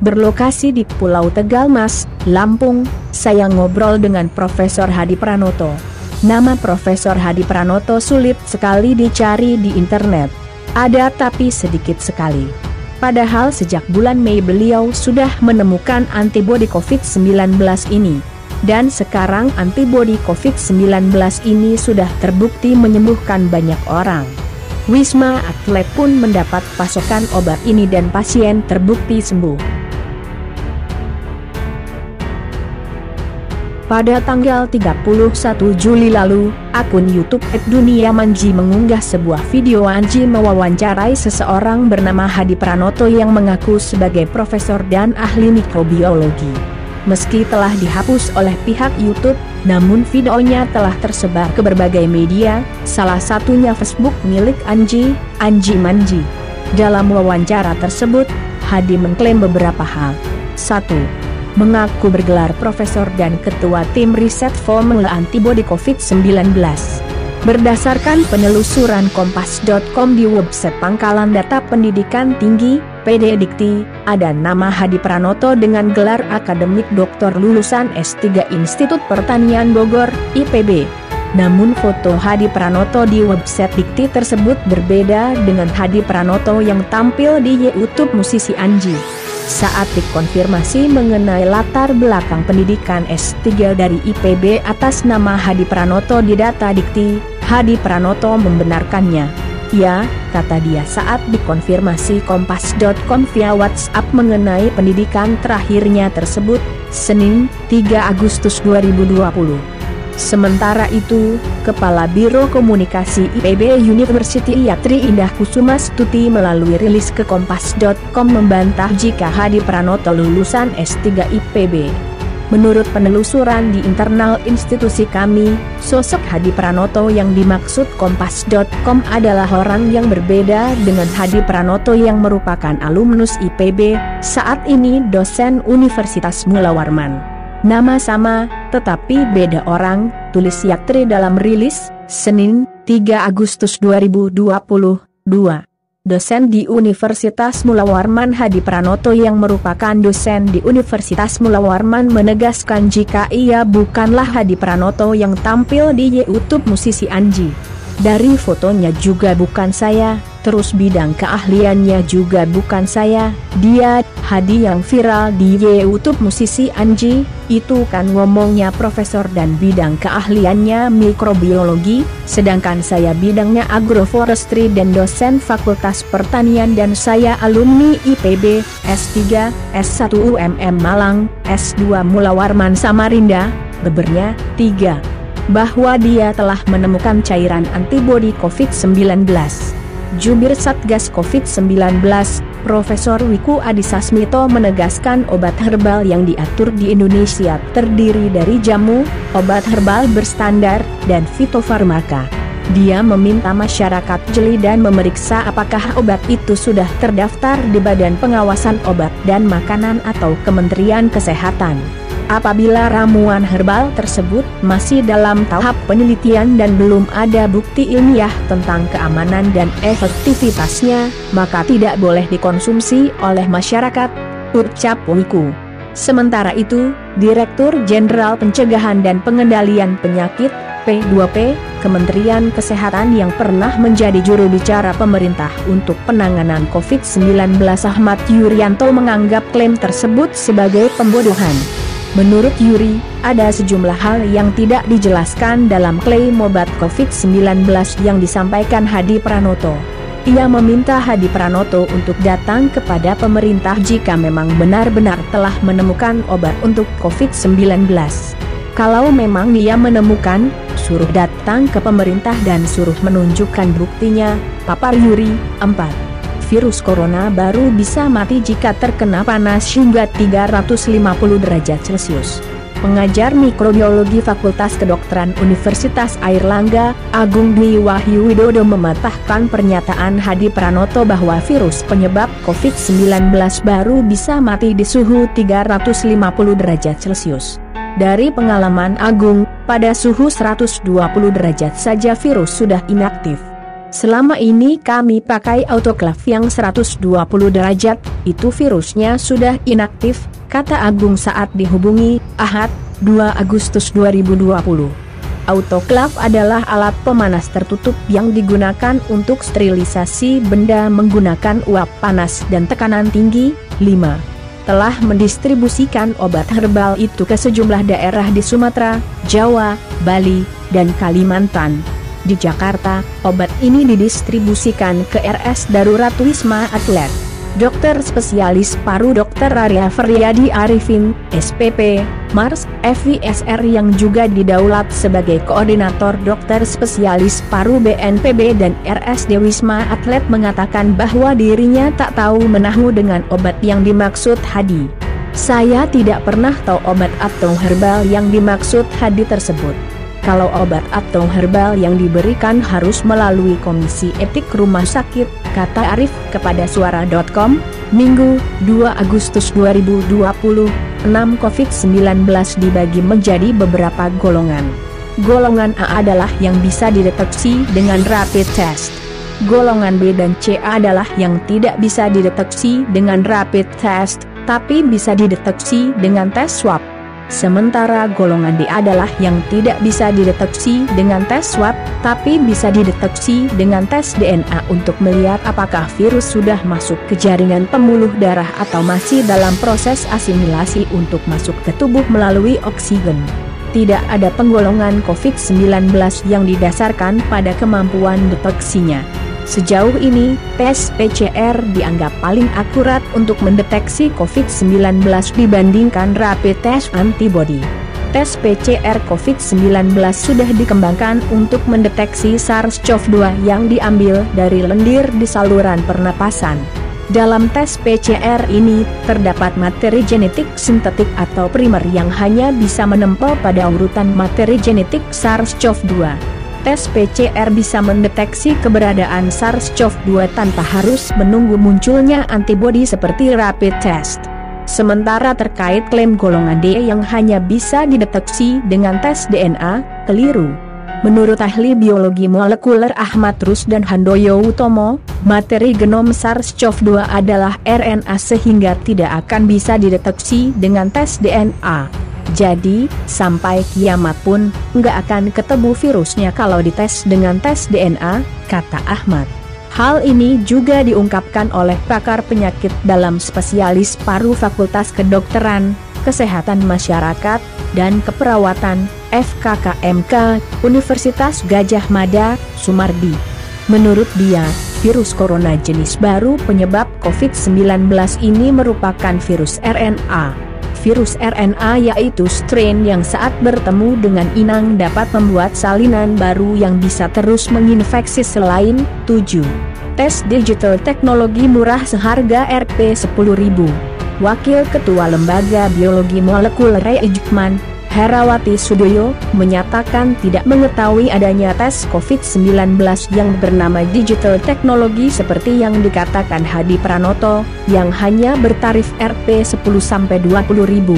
Berlokasi di Pulau Tegalmas, Lampung, saya ngobrol dengan Profesor Hadi Pranoto. Nama Profesor Hadi Pranoto sulit sekali dicari di internet. Ada tapi sedikit sekali. Padahal sejak bulan Mei beliau sudah menemukan antibodi COVID-19 ini. Dan sekarang antibodi COVID-19 ini sudah terbukti menyembuhkan banyak orang. Wisma Atlet pun mendapat pasokan obat ini dan pasien terbukti sembuh. Pada tanggal 31 Juli lalu, akun YouTube @duniamanji mengunggah sebuah video Anji mewawancarai seseorang bernama Hadi Pranoto yang mengaku sebagai profesor dan ahli mikrobiologi. Meski telah dihapus oleh pihak YouTube, namun videonya telah tersebar ke berbagai media, salah satunya Facebook milik Anji Manji. Dalam wawancara tersebut, Hadi mengklaim beberapa hal. 1. Mengaku bergelar profesor dan ketua tim riset formula antibodi COVID-19. Berdasarkan penelusuran kompas.com di website Pangkalan Data Pendidikan Tinggi, PD Dikti, ada nama Hadi Pranoto dengan gelar akademik doktor lulusan S3 Institut Pertanian Bogor, IPB. Namun foto Hadi Pranoto di website Dikti tersebut berbeda dengan Hadi Pranoto yang tampil di YouTube musisi Anji. Saat dikonfirmasi mengenai latar belakang pendidikan S3 dari IPB atas nama Hadi Pranoto di data Dikti, Hadi Pranoto membenarkannya. Ya, kata dia saat dikonfirmasi kompas.com via WhatsApp mengenai pendidikan terakhirnya tersebut, Senin, 3 Agustus 2020. Sementara itu, Kepala Biro Komunikasi IPB University Yatri Indah Kusuma Stuti melalui rilis ke kompas.com membantah jika Hadi Pranoto lulusan S3 IPB. Menurut penelusuran di internal institusi kami, sosok Hadi Pranoto yang dimaksud kompas.com adalah orang yang berbeda dengan Hadi Pranoto yang merupakan alumnus IPB, saat ini dosen Universitas Mula Warman. Nama sama, tetapi beda orang, tulis Yatri dalam rilis, Senin, 3 Agustus 2022. Dosen di Universitas Mula Warman Hadi Pranoto yang merupakan dosen di Universitas Mula Warman menegaskan jika ia bukanlah Hadi Pranoto yang tampil di YouTube musisi Anji. Dari fotonya juga bukan saya, terus bidang keahliannya juga bukan saya, dia, Hadi yang viral di YouTube musisi Anji, itu kan ngomongnya profesor dan bidang keahliannya mikrobiologi, sedangkan saya bidangnya agroforestry dan dosen Fakultas Pertanian dan saya alumni IPB, S3, S1 UMM Malang, S2 Mula Warman Samarinda, bebernya. 3. Bahwa dia telah menemukan cairan antibodi COVID-19. Jubir Satgas COVID-19, Profesor Wiku Adhisa Smito menegaskan obat herbal yang diatur di Indonesia terdiri dari jamu, obat herbal berstandar, dan fitofarmaka. Dia meminta masyarakat jeli dan memeriksa apakah obat itu sudah terdaftar di Badan Pengawasan Obat dan Makanan atau Kementerian Kesehatan. Apabila ramuan herbal tersebut masih dalam tahap penelitian dan belum ada bukti ilmiah tentang keamanan dan efektivitasnya, maka tidak boleh dikonsumsi oleh masyarakat, ucap Wiku. Sementara itu, Direktur Jenderal Pencegahan dan Pengendalian Penyakit, P2P, Kementerian Kesehatan yang pernah menjadi juru bicara pemerintah untuk penanganan COVID-19 Ahmad Yuryanto menganggap klaim tersebut sebagai pembodohan. Menurut Yuri, ada sejumlah hal yang tidak dijelaskan dalam klaim obat COVID-19 yang disampaikan Hadi Pranoto. Ia meminta Hadi Pranoto untuk datang kepada pemerintah jika memang benar-benar telah menemukan obat untuk COVID-19. Kalau memang dia menemukan, suruh datang ke pemerintah dan suruh menunjukkan buktinya, papar Yuri. 4. Virus corona baru bisa mati jika terkena panas hingga 350 derajat Celcius. Pengajar mikrobiologi Fakultas Kedokteran Universitas Airlangga, Agung Dwi Wahyu Widodo mematahkan pernyataan Hadi Pranoto bahwa virus penyebab COVID-19 baru bisa mati di suhu 350 derajat Celcius. Dari pengalaman Agung, pada suhu 120 derajat saja virus sudah inaktif. Selama ini kami pakai autoclave yang 120 derajat, itu virusnya sudah inaktif, kata Agung saat dihubungi, Ahad, 2 Agustus 2020. Autoclave adalah alat pemanas tertutup yang digunakan untuk sterilisasi benda menggunakan uap panas dan tekanan tinggi. 5. Telah mendistribusikan obat herbal itu ke sejumlah daerah di Sumatera, Jawa, Bali, dan Kalimantan. Di Jakarta, obat ini didistribusikan ke RS Darurat Wisma Atlet. Dokter spesialis paru Dr. Arya Feryadi Arifin, SPP, Mars, FVSR yang juga didaulat sebagai koordinator dokter spesialis paru BNPB dan RSD Wisma Atlet mengatakan bahwa dirinya tak tahu menahu dengan obat yang dimaksud Hadi. Saya tidak pernah tahu obat atau herbal yang dimaksud Hadi tersebut. Kalau obat atau herbal yang diberikan harus melalui Komisi Etik Rumah Sakit, kata Arif kepada Suara.com, Minggu, 2 Agustus 2020, 6 COVID-19 dibagi menjadi beberapa golongan. Golongan A adalah yang bisa dideteksi dengan rapid test. Golongan B dan C adalah yang tidak bisa dideteksi dengan rapid test, tapi bisa dideteksi dengan tes swab. Sementara golongan D adalah yang tidak bisa dideteksi dengan tes swab, tapi bisa dideteksi dengan tes DNA untuk melihat apakah virus sudah masuk ke jaringan pembuluh darah atau masih dalam proses asimilasi untuk masuk ke tubuh melalui oksigen. Tidak ada penggolongan COVID-19 yang didasarkan pada kemampuan deteksinya. Sejauh ini, tes PCR dianggap paling akurat untuk mendeteksi COVID-19 dibandingkan rapid test antibody. Tes PCR COVID-19 sudah dikembangkan untuk mendeteksi SARS-CoV-2 yang diambil dari lendir di saluran pernapasan. Dalam tes PCR ini, terdapat materi genetik sintetik atau primer yang hanya bisa menempel pada urutan materi genetik SARS-CoV-2. Tes PCR bisa mendeteksi keberadaan SARS-CoV-2 tanpa harus menunggu munculnya antibodi seperti rapid test. Sementara terkait klaim golongan D yang hanya bisa dideteksi dengan tes DNA, keliru. Menurut ahli biologi molekuler Ahmad Rus dan Handoyo Utomo, materi genom SARS-CoV-2 adalah RNA sehingga tidak akan bisa dideteksi dengan tes DNA. Jadi, sampai kiamat pun, nggak akan ketemu virusnya kalau dites dengan tes DNA, kata Ahmad. Hal ini juga diungkapkan oleh pakar penyakit dalam spesialis paru Fakultas Kedokteran, Kesehatan Masyarakat, dan Keperawatan, FKKMK, Universitas Gadjah Mada, Sumardi. Menurut dia, virus corona jenis baru penyebab COVID-19 ini merupakan virus RNA. Virus RNA yaitu strain yang saat bertemu dengan inang dapat membuat salinan baru yang bisa terus menginfeksi selain. 7. Tes digital teknologi murah seharga Rp10.000. Wakil Ketua Lembaga Biologi Molekuler Ejekman, Herawati Sudoyo, menyatakan tidak mengetahui adanya tes COVID-19 yang bernama digital teknologi seperti yang dikatakan Hadi Pranoto, yang hanya bertarif Rp10-20.000.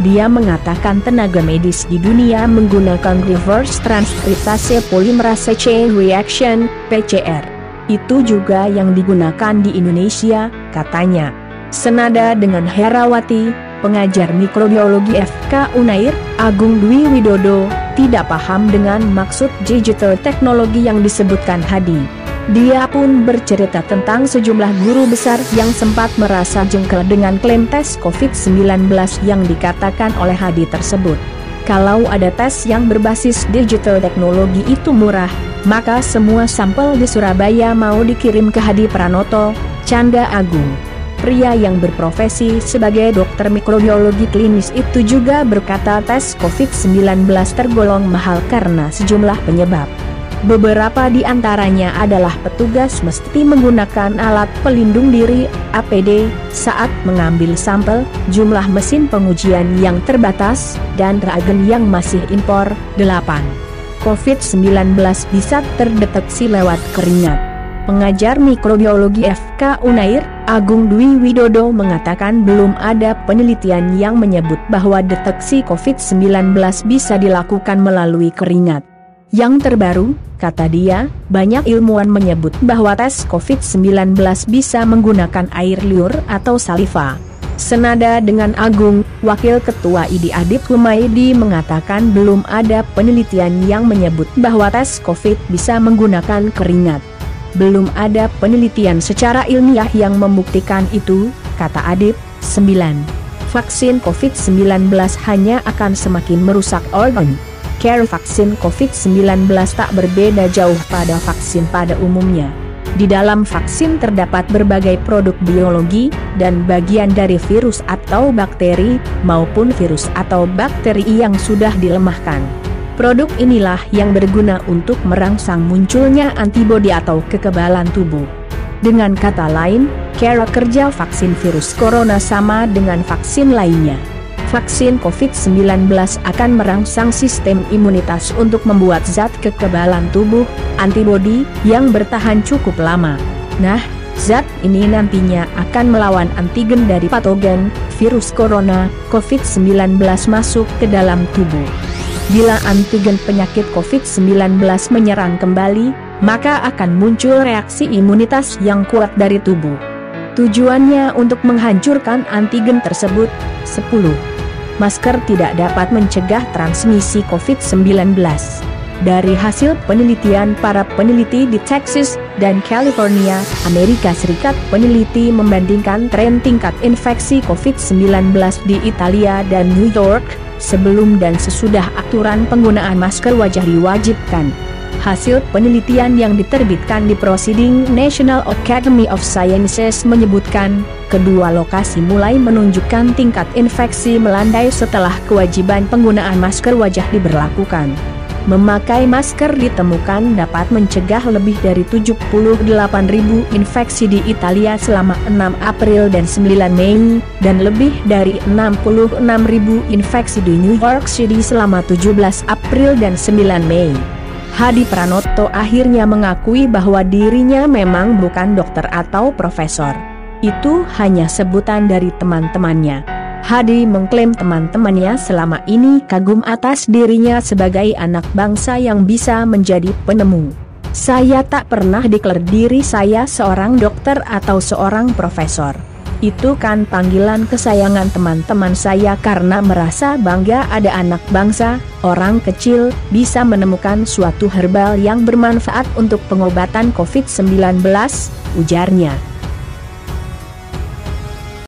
Dia mengatakan tenaga medis di dunia menggunakan reverse transkriptase polymerase chain reaction, PCR. Itu juga yang digunakan di Indonesia, katanya. Senada dengan Herawati, pengajar mikrobiologi FK Unair, Agung Dwi Widodo, tidak paham dengan maksud digital teknologi yang disebutkan Hadi. Dia pun bercerita tentang sejumlah guru besar yang sempat merasa jengkel dengan klaim tes COVID-19 yang dikatakan oleh Hadi tersebut. Kalau ada tes yang berbasis digital teknologi itu murah, maka semua sampel di Surabaya mau dikirim ke Hadi Pranoto, canda Agung. Pria yang berprofesi sebagai dokter mikrobiologi klinis itu juga berkata tes COVID-19 tergolong mahal karena sejumlah penyebab. Beberapa di antaranya adalah petugas mesti menggunakan alat pelindung diri, APD, saat mengambil sampel, jumlah mesin pengujian yang terbatas, dan reagen yang masih impor. 8. COVID-19 bisa terdeteksi lewat keringat. Pengajar mikrobiologi FK Unair, Agung Dwi Widodo mengatakan belum ada penelitian yang menyebut bahwa deteksi COVID-19 bisa dilakukan melalui keringat. Yang terbaru, kata dia, banyak ilmuwan menyebut bahwa tes COVID-19 bisa menggunakan air liur atau saliva. Senada dengan Agung, Wakil Ketua IDI Adip Humaydi mengatakan belum ada penelitian yang menyebut bahwa tes COVID bisa menggunakan keringat. Belum ada penelitian secara ilmiah yang membuktikan itu, kata Adip. 9. Vaksin COVID-19 hanya akan semakin merusak organ. Care vaksin COVID-19 tak berbeda jauh pada vaksin pada umumnya. Di dalam vaksin terdapat berbagai produk biologi, dan bagian dari virus atau bakteri, maupun virus atau bakteri yang sudah dilemahkan. Produk inilah yang berguna untuk merangsang munculnya antibodi atau kekebalan tubuh. Dengan kata lain, cara kerja vaksin virus corona sama dengan vaksin lainnya. Vaksin COVID-19 akan merangsang sistem imunitas untuk membuat zat kekebalan tubuh, antibodi, yang bertahan cukup lama. Nah, zat ini nantinya akan melawan antigen dari patogen, virus corona, COVID-19 masuk ke dalam tubuh. Bila antigen penyakit COVID-19 menyerang kembali, maka akan muncul reaksi imunitas yang kuat dari tubuh. Tujuannya untuk menghancurkan antigen tersebut. 10. Masker tidak dapat mencegah transmisi COVID-19. Dari hasil penelitian para peneliti di Texas dan California, Amerika Serikat, peneliti membandingkan tren tingkat infeksi COVID-19 di Italia dan New York, sebelum dan sesudah aturan penggunaan masker wajah diwajibkan. Hasil penelitian yang diterbitkan di Proceeding National Academy of Sciences menyebutkan, kedua lokasi mulai menunjukkan tingkat infeksi melandai setelah kewajiban penggunaan masker wajah diberlakukan. Memakai masker ditemukan dapat mencegah lebih dari 78.000 infeksi di Italia selama 6 April dan 9 Mei, dan lebih dari 66.000 infeksi di New York City selama 17 April dan 9 Mei. Hadi Pranoto akhirnya mengakui bahwa dirinya memang bukan dokter atau profesor. Itu hanya sebutan dari teman-temannya. Hadi mengklaim teman-temannya selama ini kagum atas dirinya sebagai anak bangsa yang bisa menjadi penemu. Saya tak pernah deklar diri saya seorang dokter atau seorang profesor. Itu kan panggilan kesayangan teman-teman saya karena merasa bangga ada anak bangsa, orang kecil, bisa menemukan suatu herbal yang bermanfaat untuk pengobatan COVID-19, ujarnya.